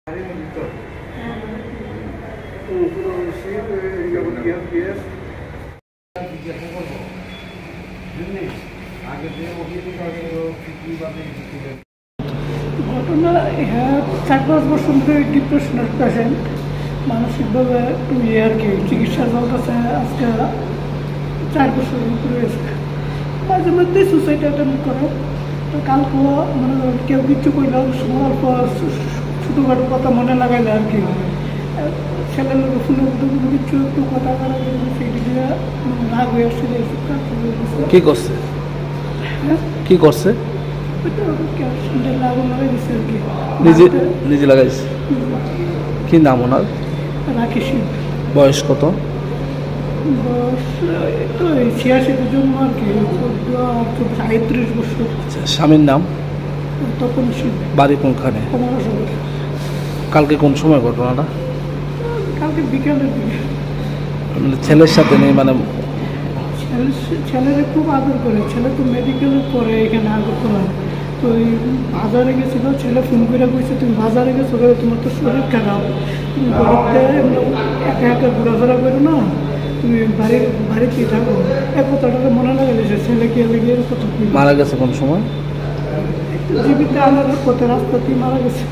ঘটনা 4-5 বছর ধরে ডিপ্রেশনের পেশেন্ট, মানসিকভাবে আর কি চিকিৎসা চলতেছে। আজকে 4 বছরের উপরে হয়েছে। মাঝে মধ্যে সুসাইড অ্যাটেম্প করে। তো কালকে মনে করেন কেউ কিচ্ছু করলে অল্প ছোটোখাটো কথা মনে লাগাইলে আর কি ছেলের লোক ফোনে কিচ্ছু একটু কথা করা সেইটি দিয়ে রাগ হয়ে আসছে। কি করছে? কি করছে? নিজে লাগাইছে। কি নাম ওনার? রাকেশ। বয়স কত? বয়স তো 86 জন্ম আর কি, 37 বছর। স্বামীর নাম? তপন সিং। বাড়ি কোনখানে? কালকে কোন সময় ঘটনাটা? কালকে বিকালের দিকে। ছেলের সাথে নেই মানে? ছেলেরা খুব আদর করে। ছেলে তো মেডিকেলের পরে এখানে আগরতলা। তো ওই বাজারে গেছিল, ছেলে ফোন করে বলছে তুমি বাজারে গেছো, তোমার তো শরীর খারাপ, তুমি ঘরতে একা একা ঘোরাফেরা করো না, তুমি বাড়িতেই থাকো। এক কথাটা মনে লাগে যে ছেলে কে লেগে কথা। মারা গেছে কোন সময়? জীবিত আনার পথে রাস্তাতেই মারা গেছে।